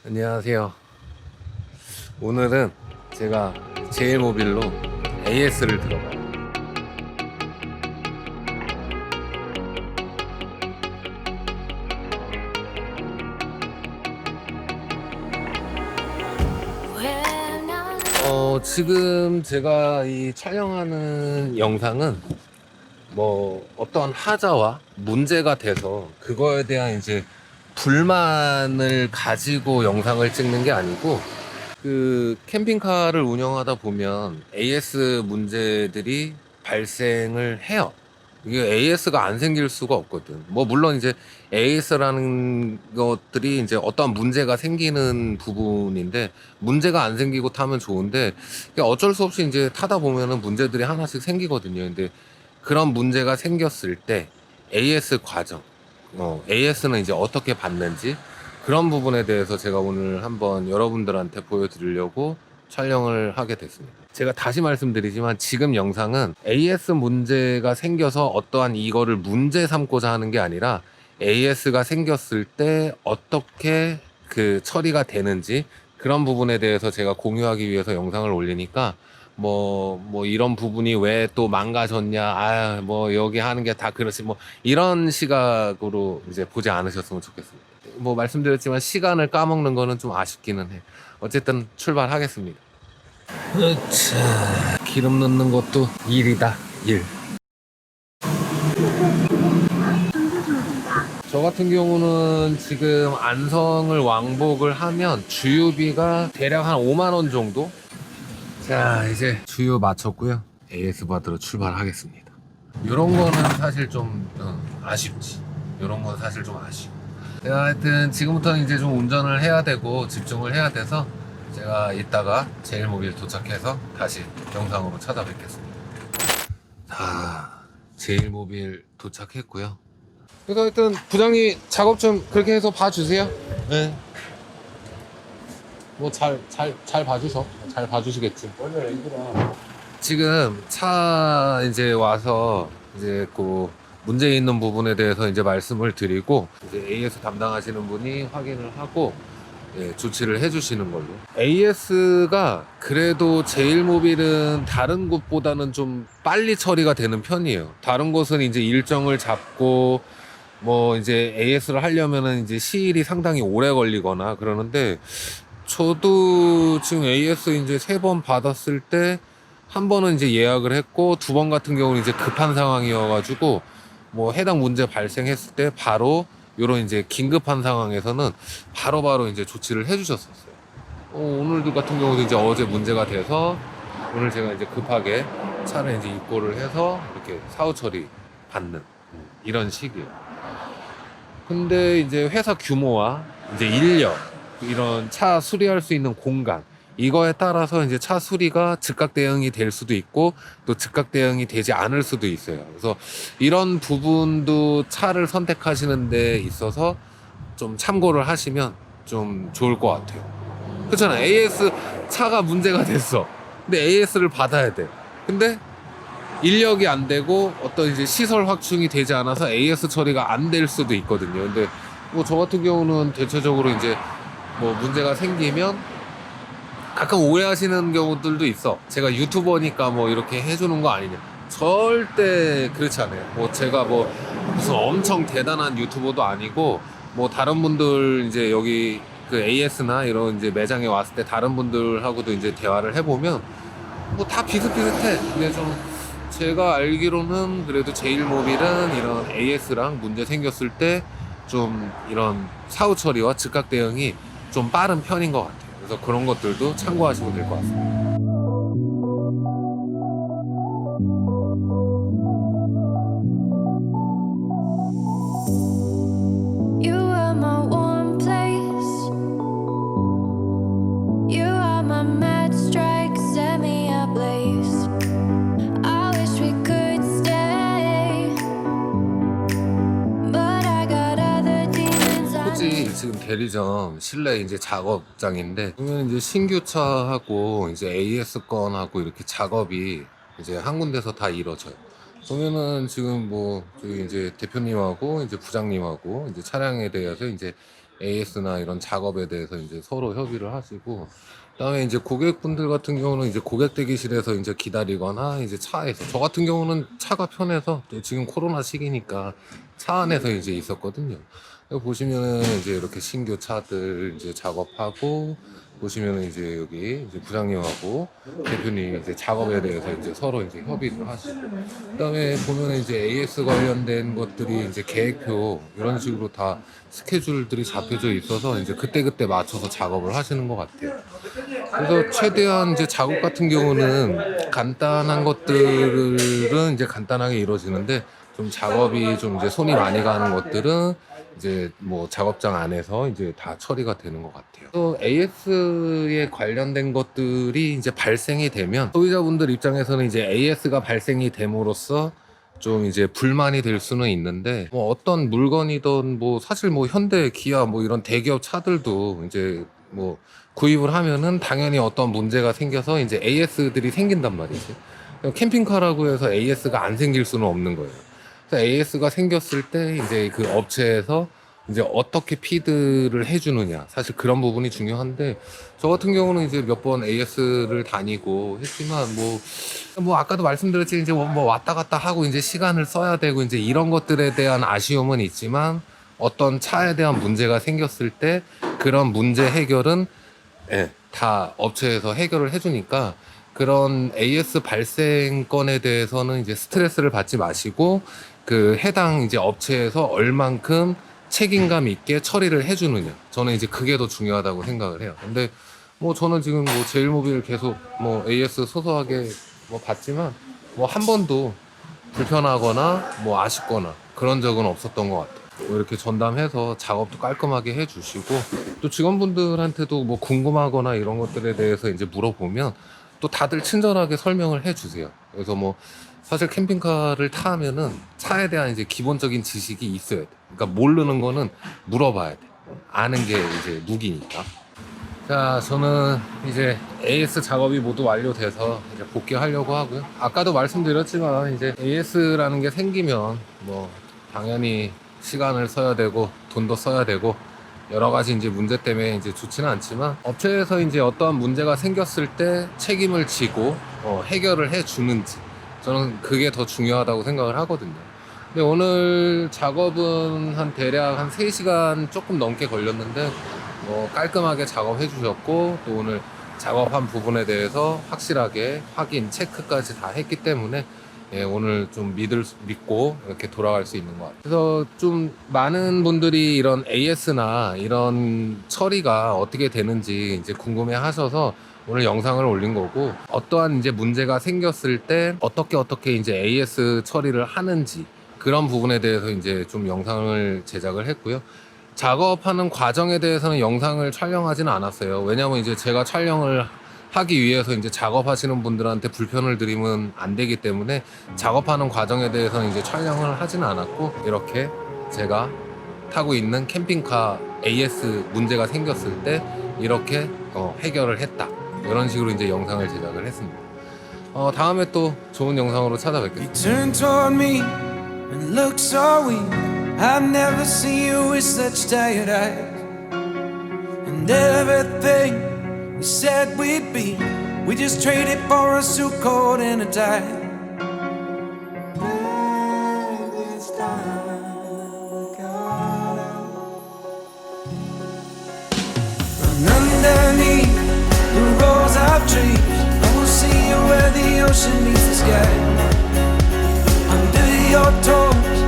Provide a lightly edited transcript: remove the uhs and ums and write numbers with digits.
안녕하세요. 오늘은 제가 제일모빌로 AS를 들어가요. 지금 제가 이 촬영하는 영상은 뭐 어떤 하자와 문제가 돼서 그거에 대한 이제 불만을 가지고 영상을 찍는 게 아니고, 그 캠핑카를 운영하다 보면 AS 문제들이 발생을 해요. 이게 AS가 안 생길 수가 없거든. 뭐 물론 이제 AS라는 것들이 이제 어떤 문제가 생기는 부분인데, 문제가 안 생기고 타면 좋은데 이게 어쩔 수 없이 이제 타다 보면은 문제들이 하나씩 생기거든요. 근데 그런 문제가 생겼을 때 AS 과정, AS는 이제 어떻게 받는지, 그런 부분에 대해서 제가 오늘 한번 여러분들한테 보여드리려고 촬영을 하게 됐습니다. 제가 다시 말씀드리지만 지금 영상은 AS 문제가 생겨서 어떠한 이거를 문제 삼고자 하는 게 아니라, AS가 생겼을 때 어떻게 그 처리가 되는지 그런 부분에 대해서 제가 공유하기 위해서 영상을 올리니까, 뭐 이런 부분이 왜 또 망가졌냐, 뭐 여기 하는 게 다 그렇지, 뭐 이런 시각으로 이제 보지 않으셨으면 좋겠습니다. 뭐 말씀드렸지만 시간을 까먹는 거는 좀 아쉽기는 해. 어쨌든 출발하겠습니다. 자, 기름 넣는 것도 일이다, 일. 저 같은 경우는 지금 안성을 왕복을 하면 주유비가 대략 한 5만 원 정도? 자, 이제 주유 마쳤고요. AS 받으러 출발하겠습니다. 이런 거는 사실 좀 아쉽지. 이런 건 사실 좀 아쉬워. 제가 하여튼 지금부터는 이제 좀 운전을 해야 되고 집중을 해야 돼서, 제가 이따가 제일모빌 도착해서 다시 영상으로 찾아뵙겠습니다. 자, 제일모빌 도착했고요. 그래서 하여튼 부장님 작업 좀 그렇게 해서 봐주세요. 네. 뭐 잘 봐주셔. 잘 봐주시겠지. 지금 차 이제 와서 이제 그 문제 있는 부분에 대해서 이제 말씀을 드리고, 이제 AS 담당하시는 분이 확인을 하고, 예, 조치를 해주시는 걸로. AS가 그래도 제일모빌은 다른 곳보다는 좀 빨리 처리가 되는 편이에요. 다른 곳은 이제 일정을 잡고 뭐 이제 AS를 하려면은 이제 시일이 상당히 오래 걸리거나 그러는데, 저도 지금 AS 이제 3번 받았을 때 한 번은 이제 예약을 했고, 2번 같은 경우는 이제 급한 상황이어가지고 뭐 해당 문제 발생했을 때 바로 요런 이제 긴급한 상황에서는 바로바로 이제 조치를 해주셨었어요. 오늘도 같은 경우도 이제 어제 문제가 돼서 오늘 제가 이제 급하게 차를 이제 입고를 해서 이렇게 사후 처리 받는 이런 식이에요. 근데 이제 회사 규모와 이제 인력, 이런 차 수리할 수 있는 공간, 이거에 따라서 이제 차 수리가 즉각 대응이 될 수도 있고 또 즉각 대응이 되지 않을 수도 있어요. 그래서 이런 부분도 차를 선택하시는 데 있어서 좀 참고를 하시면 좀 좋을 것 같아요. 그렇잖아. AS 차가 문제가 됐어. 근데 AS를 받아야 돼. 근데 인력이 안 되고 어떤 이제 시설 확충이 되지 않아서 AS 처리가 안 될 수도 있거든요. 근데 뭐 저 같은 경우는 대체적으로 이제 뭐 문제가 생기면 가끔 오해하시는 경우들도 있어. 제가 유튜버니까 뭐 이렇게 해주는 거 아니냐. 절대 그렇지 않아요. 뭐 제가 뭐 무슨 엄청 대단한 유튜버도 아니고, 뭐 다른 분들 이제 여기 그 AS나 이런 이제 매장에 왔을 때 다른 분들하고도 이제 대화를 해보면 뭐 다 비슷비슷해. 근데 좀 제가 알기로는 그래도 제일모빌은 이런 AS랑 문제 생겼을 때 좀 이런 사후 처리와 즉각 대응이 좀 빠른 편인 것 같아요. 그래서 그런 것들도 참고하시면 될 것 같습니다. You are my one place. You are my mad strike, set me ablaze. I wish we could stay, but I got other demons. 굳이 지금 대리점 실내 이제 작업장인데, 보면 이제 신규 차하고 이제 AS 건하고 이렇게 작업이 이제 한 군데서 다 이루어져요. 보면은 지금 뭐 저희 이제 대표님하고 이제 부장님하고 이제 차량에 대해서 이제 AS나 이런 작업에 대해서 이제 서로 협의를 하시고, 그다음에 이제 고객분들 같은 경우는 이제 고객 대기실에서 이제 기다리거나 이제 차에서, 저 같은 경우는 차가 편해서 또 지금 코로나 시기니까 차 안에서 이제 있었거든요. 여기 보시면은 이제 이렇게 신규 차들 이제 작업하고, 보시면은 이제 여기 이제 부장님하고 대표님 이제 작업에 대해서 이제 서로 이제 협의를 하시고, 그다음에 보면은 이제 AS 관련된 것들이 이제 계획표 이런 식으로 다 스케줄들이 잡혀져 있어서 이제 그때그때 맞춰서 작업을 하시는 것 같아요. 그래서 최대한 이제 작업 같은 경우는 간단한 것들은 이제 간단하게 이루어지는데, 좀 작업이 좀 이제 손이 많이 가는 것들은 이제 뭐 작업장 안에서 이제 다 처리가 되는 것 같아요. 또 AS에 관련된 것들이 이제 발생이 되면 소비자분들 입장에서는 이제 AS가 발생이 됨으로써 좀 이제 불만이 될 수는 있는데, 뭐 어떤 물건이든 뭐 사실 뭐 현대, 기아 뭐 이런 대기업 차들도 이제 뭐 구입을 하면은 당연히 어떤 문제가 생겨서 이제 AS들이 생긴단 말이지. 캠핑카라고 해서 AS가 안 생길 수는 없는 거예요. 그래서 AS가 생겼을 때 이제 그 업체에서 이제 어떻게 피드를 해주느냐, 사실 그런 부분이 중요한데, 저 같은 경우는 이제 몇 번 AS를 다니고 했지만 뭐 아까도 말씀드렸지, 이제 뭐 왔다 갔다 하고 이제 시간을 써야 되고 이제 이런 것들에 대한 아쉬움은 있지만, 어떤 차에 대한 문제가 생겼을 때 그런 문제 해결은 다 업체에서 해결을 해주니까, 그런 AS 발생 건에 대해서는 이제 스트레스를 받지 마시고, 그 해당 이제 업체에서 얼만큼 책임감 있게 처리를 해주느냐, 저는 이제 그게 더 중요하다고 생각을 해요. 근데 뭐 저는 지금 뭐 제일모빌 계속 뭐 AS 소소하게 뭐 봤지만 뭐 한 번도 불편하거나 뭐 아쉽거나 그런 적은 없었던 것 같아요. 뭐 이렇게 전담해서 작업도 깔끔하게 해주시고, 또 직원분들한테도 뭐 궁금하거나 이런 것들에 대해서 이제 물어보면 또 다들 친절하게 설명을 해주세요. 그래서 뭐 사실 캠핑카를 타면은 차에 대한 이제 기본적인 지식이 있어야 돼. 그러니까 모르는 거는 물어봐야 돼. 아는 게 이제 무기니까. 자, 저는 이제 AS 작업이 모두 완료돼서 이제 복귀하려고 하고요. 아까도 말씀드렸지만 이제 AS라는 게 생기면 뭐 당연히 시간을 써야 되고 돈도 써야 되고 여러 가지 이제 문제 때문에 이제 좋지는 않지만, 업체에서 이제 어떠한 문제가 생겼을 때 책임을 지고 해결을 해 주는지, 저는 그게 더 중요하다고 생각을 하거든요. 근데 오늘 작업은 한 대략 한 3시간 조금 넘게 걸렸는데 뭐 깔끔하게 작업해 주셨고, 또 오늘 작업한 부분에 대해서 확실하게 확인, 체크까지 다 했기 때문에 오늘 좀 믿고 이렇게 돌아갈 수 있는 것 같아요. 그래서 좀 많은 분들이 이런 AS나 이런 처리가 어떻게 되는지 이제 궁금해 하셔서 오늘 영상을 올린 거고, 어떠한 이제 문제가 생겼을 때 어떻게 이제 AS 처리를 하는지 그런 부분에 대해서 이제 좀 영상을 제작을 했고요. 작업하는 과정에 대해서는 영상을 촬영하지는 않았어요. 왜냐면 이제 제가 촬영을 하기 위해서 이제 작업하시는 분들한테 불편을 드리면 안 되기 때문에 작업하는 과정에 대해서는 이제 촬영을 하지는 않았고, 이렇게 제가 타고 있는 캠핑카 AS 문제가 생겼을 때 이렇게 해결을 했다, 이런 식으로 이제 영상을 제작을 했습니다. 다음에 또 좋은 영상으로 찾아뵙겠습니다. You turn toward me and look so weak. I've never seen you with such tired eyes. And everything we said we'd be, we just traded for a suit coat and a tie. This time we got out. Run underneath the rows of trees, I will see you where the ocean meets the sky. Under your toes